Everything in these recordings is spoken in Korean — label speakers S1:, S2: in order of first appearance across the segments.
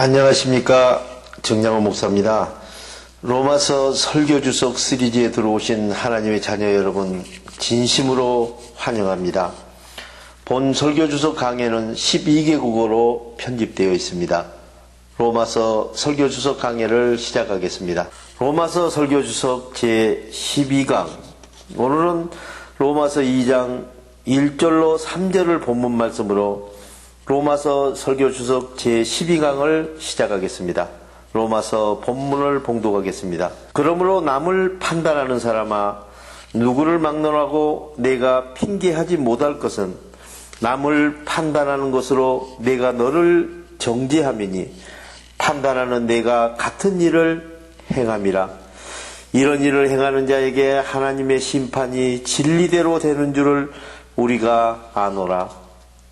S1: 안녕하십니까, 정양호 목사입니다. 로마서 설교주석 시리즈에 들어오신 하나님의 자녀 여러분, 진심으로 환영합니다. 본 설교주석 강해는 12개 국어로 편집되어 있습니다. 로마서 설교주석 강해를 시작하겠습니다. 로마서 설교주석 제12강, 오늘은 로마서 2장 1절로 3절을 본문 말씀으로 로마서 설교주석 제12강을 시작하겠습니다. 로마서 본문을 봉독하겠습니다. 그러므로 남을 판단하는 사람아, 누구를 막론하고 내가 핑계하지 못할 것은 남을 판단하는 것으로 내가 너를 정죄함이니 판단하는 내가 같은 일을 행함이라. 이런 일을 행하는 자에게 하나님의 심판이 진리대로 되는 줄을 우리가 아노라.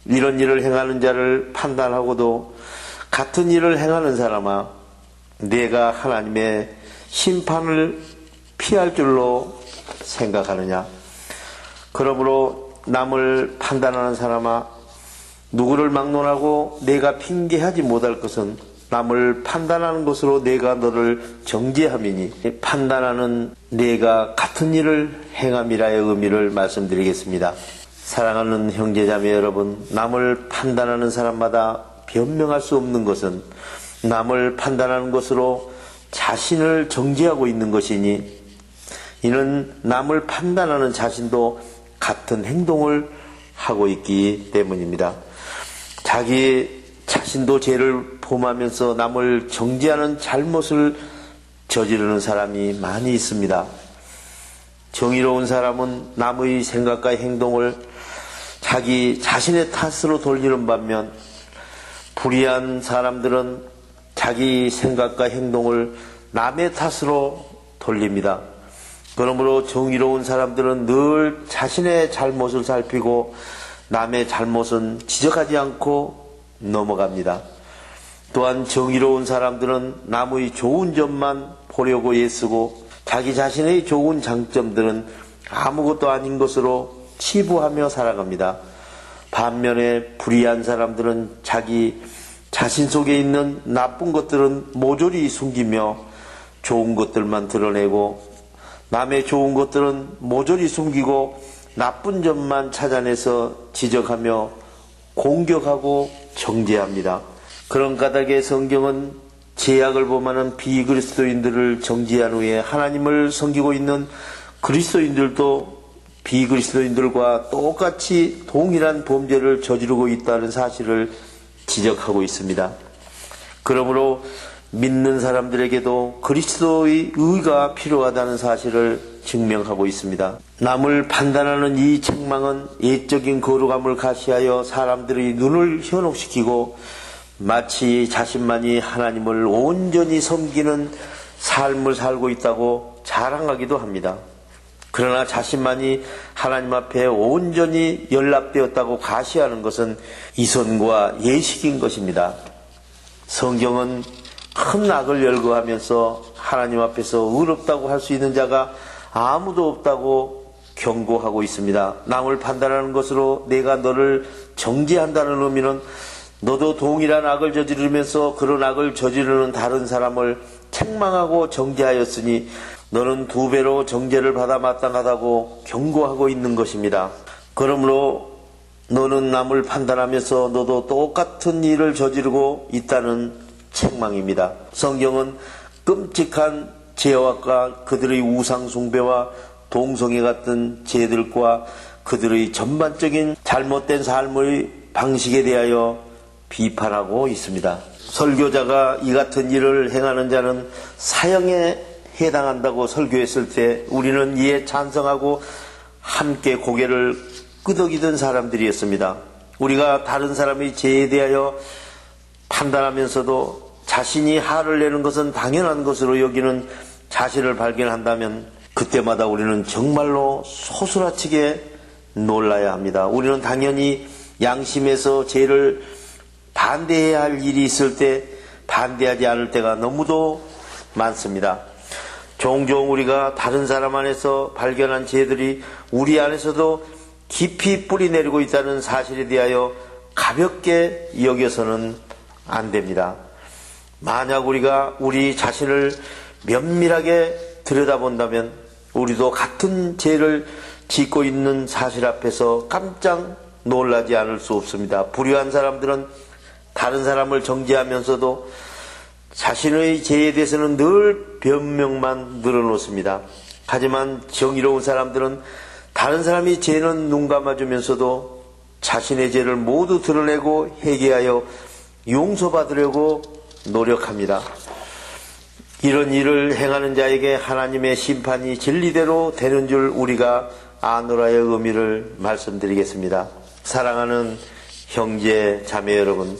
S1: 이런 일을 행하는 자를 판단하고도 같은 일을 행하는 사람아, 내가 하나님의 심판을 피할 줄로 생각하느냐. 그러므로 남을 판단하는 사람아, 누구를 막론하고 내가 핑계하지 못할 것은 남을 판단하는 것으로 내가 너를 정죄함이니 판단하는 내가 같은 일을 행함이라의 의미를 말씀드리겠습니다. 사랑하는 형제자매 여러분, 남을 판단하는 사람마다 변명할 수 없는 것은 남을 판단하는 것으로 자신을 정죄하고 있는 것이니, 이는 남을 판단하는 자신도 같은 행동을 하고 있기 때문입니다. 자기 자신도 죄를 범하면서 남을 정죄하는 잘못을 저지르는 사람이 많이 있습니다. 정의로운 사람은 남의 생각과 행동을 자기 자신의 탓으로 돌리는 반면, 불의한 사람들은 자기 생각과 행동을 남의 탓으로 돌립니다. 그러므로 정의로운 사람들은 늘 자신의 잘못을 살피고 남의 잘못은 지적하지 않고 넘어갑니다. 또한 정의로운 사람들은 남의 좋은 점만 보려고 애쓰고 자기 자신의 좋은 장점들은 아무것도 아닌 것으로 치부하며 살아갑니다. 반면에 불의한 사람들은 자기 자신 속에 있는 나쁜 것들은 모조리 숨기며 좋은 것들만 드러내고, 남의 좋은 것들은 모조리 숨기고 나쁜 점만 찾아내서 지적하며 공격하고 정죄합니다. 그런 까닭에 성경은 죄악을 범하는 비그리스도인들을 정죄한 후에 하나님을 섬기고 있는 그리스도인들도 비그리스도인들과 똑같이 동일한 범죄를 저지르고 있다는 사실을 지적하고 있습니다. 그러므로 믿는 사람들에게도 그리스도의 의가 필요하다는 사실을 증명하고 있습니다. 남을 판단하는 이 책망은 예적인 거룩함을 가시하여 사람들의 눈을 현혹시키고 마치 자신만이 하나님을 온전히 섬기는 삶을 살고 있다고 자랑하기도 합니다. 그러나 자신만이 하나님 앞에 온전히 연락되었다고 가시하는 것은 이선과 예식인 것입니다. 성경은 큰 악을 열거하면서 하나님 앞에서 의롭다고 할 수 있는 자가 아무도 없다고 경고하고 있습니다. 남을 판단하는 것으로 내가 너를 정죄한다는 의미는 너도 동일한 악을 저지르면서 그런 악을 저지르는 다른 사람을 책망하고 정죄하였으니 너는 2배로 정죄를 받아 마땅하다고 경고하고 있는 것입니다. 그러므로 너는 남을 판단하면서 너도 똑같은 일을 저지르고 있다는 책망입니다. 성경은 끔찍한 죄악과 그들의 우상 숭배와 동성애 같은 죄들과 그들의 전반적인 잘못된 삶의 방식에 대하여 비판하고 있습니다. 설교자가 이 같은 일을 행하는 자는 사형에 해당한다고 설교했을 때 우리는 이에 찬성하고 함께 고개를 끄덕이던 사람들이었습니다. 우리가 다른 사람의 죄에 대하여 판단하면서도 자신이 화를 내는 것은 당연한 것으로 여기는 자신을 발견한다면 그때마다 우리는 정말로 소스라치게 놀라야 합니다. 우리는 당연히 양심에서 죄를 반대해야 할 일이 있을 때 반대하지 않을 때가 너무도 많습니다. 종종 우리가 다른 사람 안에서 발견한 죄들이 우리 안에서도 깊이 뿌리내리고 있다는 사실에 대하여 가볍게 여겨서는 안 됩니다. 만약 우리가 우리 자신을 면밀하게 들여다본다면 우리도 같은 죄를 짓고 있는 사실 앞에서 깜짝 놀라지 않을 수 없습니다. 불의한 사람들은 다른 사람을 정죄하면서도 자신의 죄에 대해서는 늘 변명만 늘어놓습니다. 하지만 정의로운 사람들은 다른 사람이 죄는 눈 감아주면서도 자신의 죄를 모두 드러내고 회개하여 용서받으려고 노력합니다. 이런 일을 행하는 자에게 하나님의 심판이 진리대로 되는 줄 우리가 아노라의 의미를 말씀드리겠습니다. 사랑하는 형제 자매 여러분,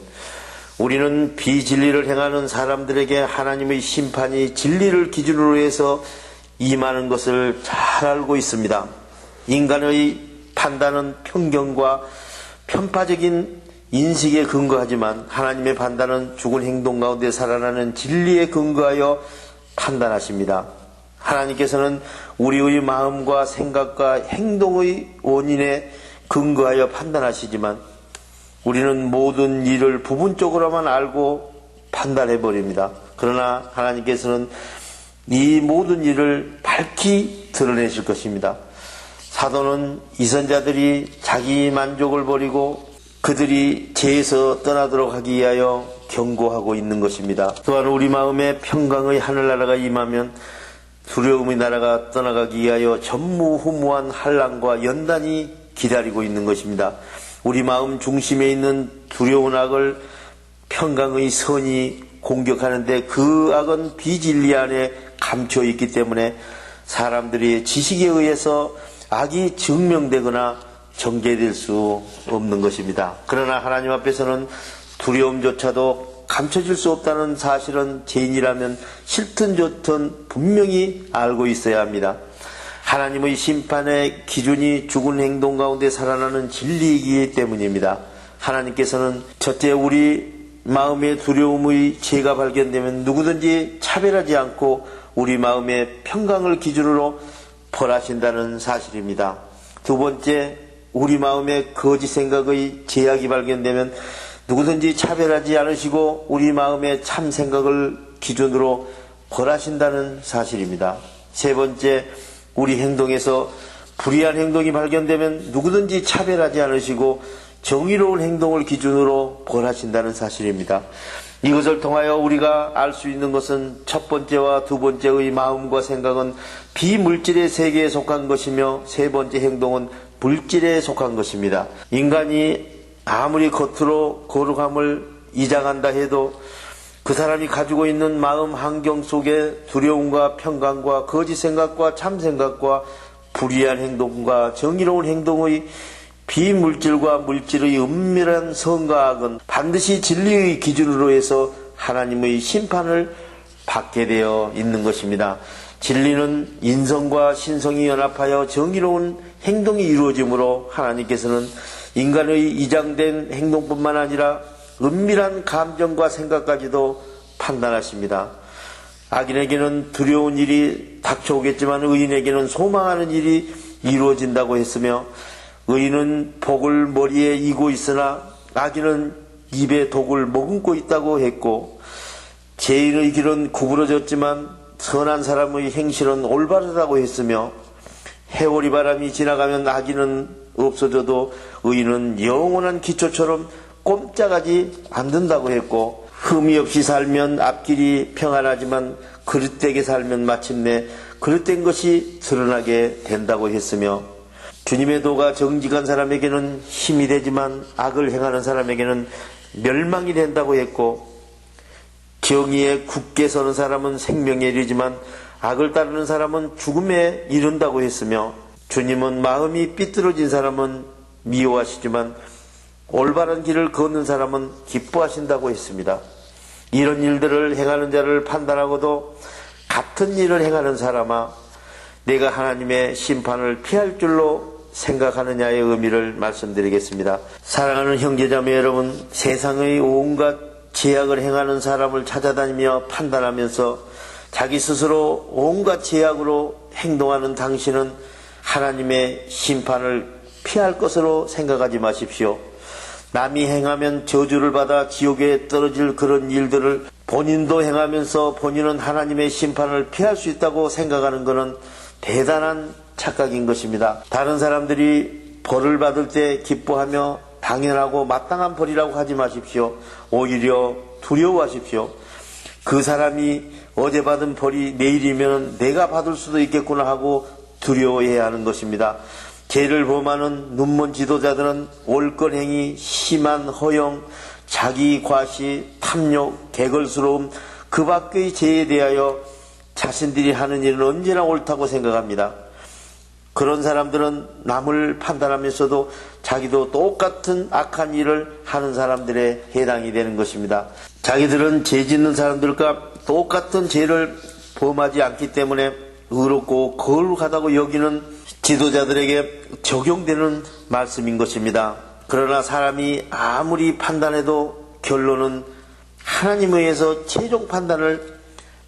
S1: 우리는 비진리를 행하는 사람들에게 하나님의 심판이 진리를 기준으로 해서 임하는 것을 잘 알고 있습니다. 인간의 판단은 편견과 편파적인 인식에 근거하지만 하나님의 판단은 죽은 행동 가운데 살아나는 진리에 근거하여 판단하십니다. 하나님께서는 우리의 마음과 생각과 행동의 원인에 근거하여 판단하시지만 우리는 모든 일을 부분적으로만 알고 판단해버립니다. 그러나 하나님께서는 이 모든 일을 밝히 드러내실 것입니다. 사도는 이선자들이 자기 만족을 버리고 그들이 죄에서 떠나도록 하기 위하여 경고하고 있는 것입니다. 또한 우리 마음에 평강의 하늘나라가 임하면 두려움의 나라가 떠나가기 위하여 전무후무한 환난과 연단이 기다리고 있는 것입니다. 우리 마음 중심에 있는 두려운 악을 평강의 선이 공격하는데 그 악은 비진리 안에 감춰 있기 때문에 사람들이 지식에 의해서 악이 증명되거나 정죄될 수 없는 것입니다. 그러나 하나님 앞에서는 두려움조차도 감춰질 수 없다는 사실은 죄인이라면 싫든 좋든 분명히 알고 있어야 합니다. 하나님의 심판의 기준이 죽은 행동 가운데 살아나는 진리이기 때문입니다. 하나님께서는 첫째 우리 마음의 두려움의 죄가 발견되면 누구든지 차별하지 않고 우리 마음의 평강을 기준으로 벌하신다는 사실입니다. 두 번째, 우리 마음의 거짓 생각의 죄악이 발견되면 누구든지 차별하지 않으시고 우리 마음의 참 생각을 기준으로 벌하신다는 사실입니다. 세 번째, 우리 행동에서 불의한 행동이 발견되면 누구든지 차별하지 않으시고 정의로운 행동을 기준으로 벌하신다는 사실입니다. 이것을 통하여 우리가 알 수 있는 것은 첫 번째와 두 번째의 마음과 생각은 비물질의 세계에 속한 것이며 세 번째 행동은 물질에 속한 것입니다. 인간이 아무리 겉으로 거룩함을 이장한다 해도 그 사람이 가지고 있는 마음 환경 속에 두려움과 평강과 거짓 생각과 참 생각과 불의한 행동과 정의로운 행동의 비물질과 물질의 은밀한 선과 악은 반드시 진리의 기준으로 해서 하나님의 심판을 받게 되어 있는 것입니다. 진리는 인성과 신성이 연합하여 정의로운 행동이 이루어지므로 하나님께서는 인간의 이장된 행동뿐만 아니라 은밀한 감정과 생각까지도 판단하십니다. 악인에게는 두려운 일이 닥쳐오겠지만 의인에게는 소망하는 일이 이루어진다고 했으며 의인은 복을 머리에 이고 있으나 악인은 입에 독을 머금고 있다고 했고 죄인의 길은 구부러졌지만 선한 사람의 행실은 올바르다고 했으며 해오리 바람이 지나가면 악인은 없어져도 의인은 영원한 기초처럼 꼼짝하지 않는다고 했고 흠이 없이 살면 앞길이 평안하지만 그릇되게 살면 마침내 그릇된 것이 드러나게 된다고 했으며 주님의 도가 정직한 사람에게는 힘이 되지만 악을 행하는 사람에게는 멸망이 된다고 했고 정의에 굳게 서는 사람은 생명에 이르지만 악을 따르는 사람은 죽음에 이른다고 했으며 주님은 마음이 삐뚤어진 사람은 미워하시지만 올바른 길을 걷는 사람은 기뻐하신다고 했습니다. 이런 일들을 행하는 자를 판단하고도 같은 일을 행하는 사람아 내가 하나님의 심판을 피할 줄로 생각하느냐의 의미를 말씀드리겠습니다. 사랑하는 형제자매 여러분, 세상의 온갖 죄악을 행하는 사람을 찾아다니며 판단하면서 자기 스스로 온갖 죄악으로 행동하는 당신은 하나님의 심판을 피할 것으로 생각하지 마십시오. 남이 행하면 저주를 받아 지옥에 떨어질 그런 일들을 본인도 행하면서 본인은 하나님의 심판을 피할 수 있다고 생각하는 것은 대단한 착각인 것입니다. 다른 사람들이 벌을 받을 때 기뻐하며 당연하고 마땅한 벌이라고 하지 마십시오. 오히려 두려워하십시오. 그 사람이 어제 받은 벌이 내일이면 내가 받을 수도 있겠구나 하고 두려워해야 하는 것입니다. 죄를 범하는 눈먼 지도자들은 올건행위, 심한 허영, 자기 과시, 탐욕, 개걸스러움, 그 밖의 죄에 대하여 자신들이 하는 일은 언제나 옳다고 생각합니다. 그런 사람들은 남을 판단하면서도 자기도 똑같은 악한 일을 하는 사람들에 해당이 되는 것입니다. 자기들은 죄 짓는 사람들과 똑같은 죄를 범하지 않기 때문에 의롭고 거룩하다고 여기는 지도자들에게 적용되는 말씀인 것입니다. 그러나 사람이 아무리 판단해도 결론은 하나님에 의해서 최종 판단을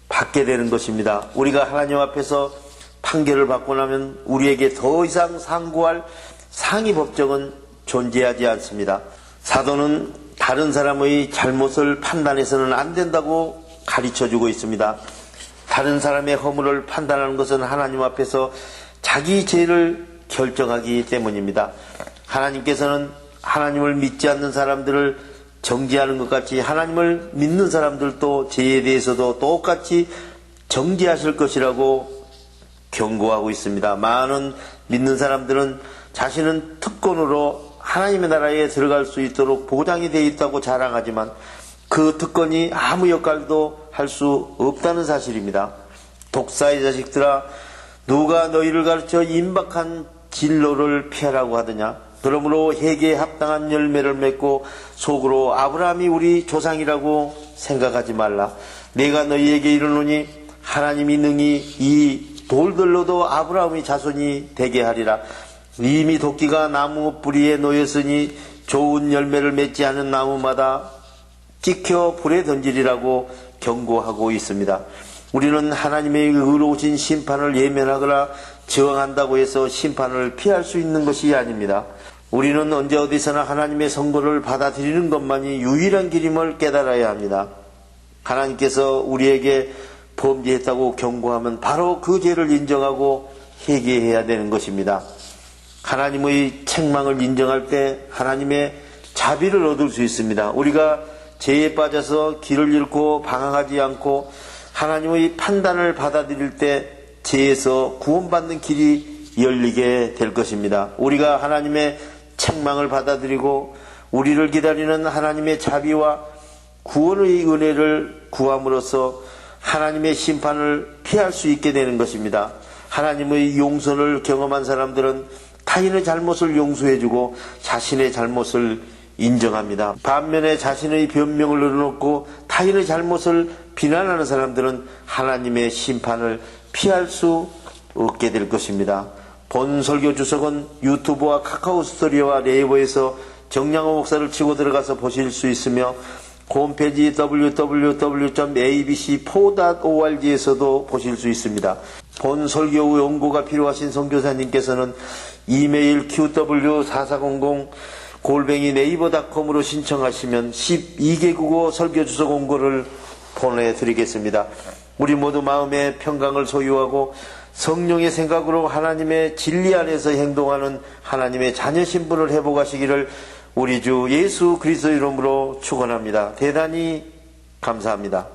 S1: 받게 되는 것입니다. 우리가 하나님 앞에서 판결을 받고 나면 우리에게 더 이상 상고할 상위 법정은 존재하지 않습니다. 사도는 다른 사람의 잘못을 판단해서는 안 된다고 가르쳐주고 있습니다. 다른 사람의 허물을 판단하는 것은 하나님 앞에서 자기 죄를 결정하기 때문입니다. 하나님께서는 하나님을 믿지 않는 사람들을 정죄하는 것 같이 하나님을 믿는 사람들도 죄에 대해서도 똑같이 정죄하실 것이라고 경고하고 있습니다. 많은 믿는 사람들은 자신은 특권으로 하나님의 나라에 들어갈 수 있도록 보장이 되어 있다고 자랑하지만 그 특권이 아무 역할도 할 수 없다는 사실입니다. 독사의 자식들아, 누가 너희를 가르쳐 임박한 진로를 피하라고 하더냐? 그러므로 회개에 합당한 열매를 맺고 속으로 아브라함이 우리 조상이라고 생각하지 말라. 내가 너희에게 이르노니 하나님이 능히 이 돌들로도 아브라함의 자손이 되게 하리라. 이미 도끼가 나무 뿌리에 놓였으니 좋은 열매를 맺지 않은 나무마다 찍혀 불에 던지리라고 경고하고 있습니다. 우리는 하나님의 의로우신 심판을 예면하거나 저항한다고 해서 심판을 피할 수 있는 것이 아닙니다. 우리는 언제 어디서나 하나님의 선고를 받아들이는 것만이 유일한 길임을 깨달아야 합니다. 하나님께서 우리에게 범죄했다고 경고하면 바로 그 죄를 인정하고 회개해야 되는 것입니다. 하나님의 책망을 인정할 때 하나님의 자비를 얻을 수 있습니다. 우리가 죄에 빠져서 길을 잃고 방황하지 않고 하나님의 판단을 받아들일 때 죄에서 구원받는 길이 열리게 될 것입니다. 우리가 하나님의 책망을 받아들이고 우리를 기다리는 하나님의 자비와 구원의 은혜를 구함으로써 하나님의 심판을 피할 수 있게 되는 것입니다. 하나님의 용서를 경험한 사람들은 타인의 잘못을 용서해주고 자신의 잘못을 인정합니다. 반면에 자신의 변명을 늘어놓고 타인의 잘못을 비난하는 사람들은 하나님의 심판을 피할 수 없게 될 것입니다. 본 설교 주석은 유튜브와 카카오 스토리와 네이버에서 정량호 목사를 치고 들어가서 보실 수 있으며 홈페이지 www.abc4.org에서도 보실 수 있습니다. 본 설교 연구가 필요하신 선교사님께서는 이메일 qw4400@네이버.com으로 신청하시면 12개 국어 설교 주소 공고를 보내드리겠습니다. 우리 모두 마음의 평강을 소유하고 성령의 생각으로 하나님의 진리 안에서 행동하는 하나님의 자녀 신분을 회복하시기를 우리 주 예수 그리스도 이름으로 축원합니다. 대단히 감사합니다.